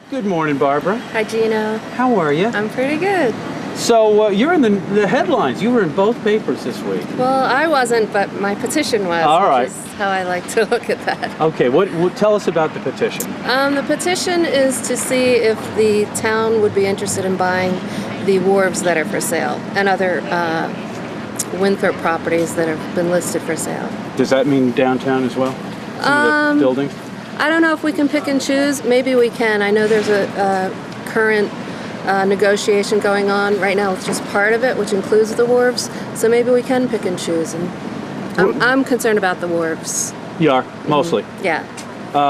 Good morning, Barbara. Hi, Gino. How are you? I'm pretty good. So you're in the headlines. You were in both papers this week. Well, I wasn't, but my petition was, All right. which is how I like to look at that. Okay, what tell us about the petition? The petition is to see if the town would be interested in buying the wharves that are for sale and other Winthrop properties that have been listed for sale. Does that mean downtown as well? Some of the buildings? I don't know if we can pick and choose. Maybe we can. I know there's a current negotiation going on right now with just part of it, which includes the wharves. So maybe we can pick and choose. And I'm concerned about the wharves. You are, mostly? Yeah.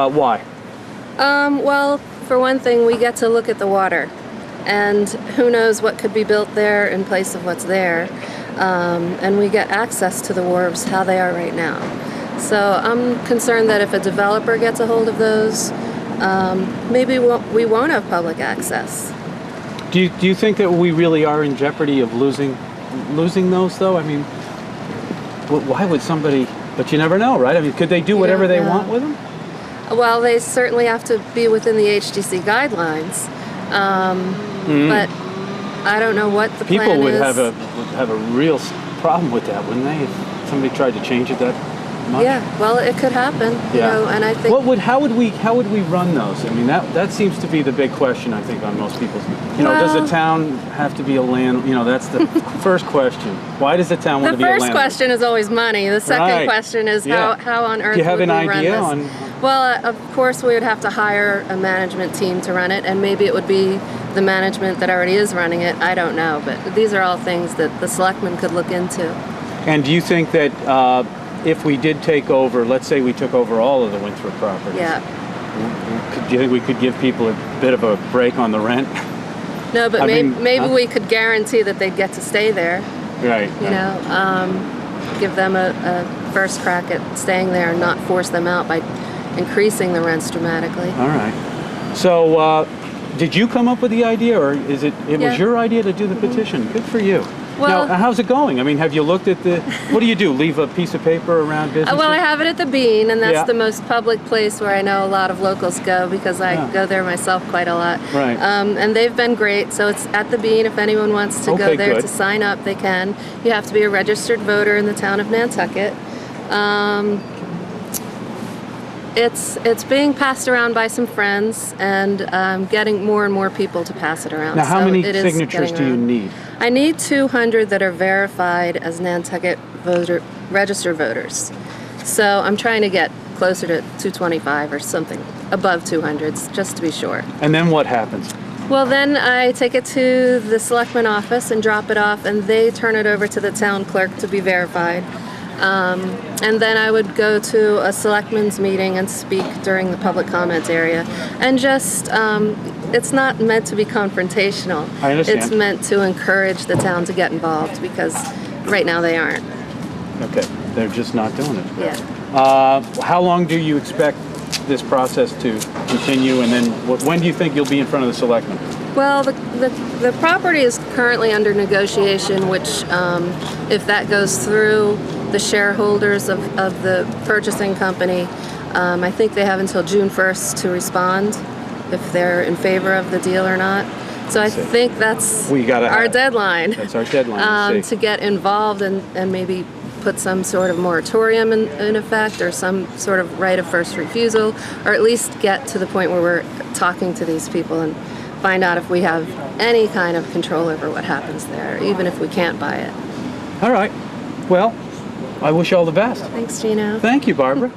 Why? Well, for one thing, we get to look at the water. And who knows what could be built there in place of what's there. And we get access to the wharves how they are right now. So I'm concerned that if a developer gets a hold of those, maybe we won't have public access. Do you think that we really are in jeopardy of losing those, though? I mean, why would somebody? But you never know, right? I mean, could they do whatever they want with them? Well, they certainly have to be within the HDC guidelines. But I don't know what the plan is. People would have a real problem with that, wouldn't they? If somebody tried to change it that much? Yeah, well, it could happen. You know, and I think how would we run those? I mean, that seems to be the big question, I think, on most people's. Does the town have to be a land? That's the first question. Why does the town want to be a land? The first question is always money. The second question is how on earth do you have would an we idea run this? on? Well, of course, we would have to hire a management team to run it, and maybe it would be the management that already is running it. I don't know, but these are all things that the selectmen could look into. And do you think that if we did take over, let's say we took over all of the Winthrop properties, do you think we could give people a bit of a break on the rent? No, but maybe we could guarantee that they'd get to stay there. Right. Give them a first crack at staying there and not force them out by increasing the rents dramatically. All right. So, did you come up with the idea, or was your idea to do the petition? Good for you. Well, now, how's it going? I mean, have you looked at what do you do? Leave a piece of paper around businesses? Well, I have it at the Bean, and that's the most public place where I know a lot of locals go because I go there myself quite a lot. Right. And they've been great, so it's at the Bean. If anyone wants to go there to sign up, they can. You have to be a registered voter in the town of Nantucket. It's being passed around by some friends, and getting more and more people to pass it around. Now, how many signatures do you need? I need 200 that are verified as Nantucket registered voters. So I'm trying to get closer to 225 or something, above 200, just to be sure. And then what happens? Well, then I take it to the selectman office and drop it off, and they turn it over to the town clerk to be verified. And then I would go to a selectmen's meeting and speak during the public comment area. And just, it's not meant to be confrontational. I understand. It's meant to encourage the town to get involved because right now they aren't. Okay, they're just not doing it. Yeah. How long do you expect this process to continue, and then when do you think you'll be in front of the selectmen? Well, the property is currently under negotiation, which if that goes through, the shareholders of the purchasing company, I think they have until June 1st to respond if they're in favor of the deal or not. So I think that's our deadline. That's our deadline. To get involved and maybe put some sort of moratorium in effect, or some sort of right of first refusal, or at least get to the point where we're talking to these people and find out if we have any kind of control over what happens there, even if we can't buy it. All right. Well, I wish you all the best. Thanks, Gino. Thank you, Barbara.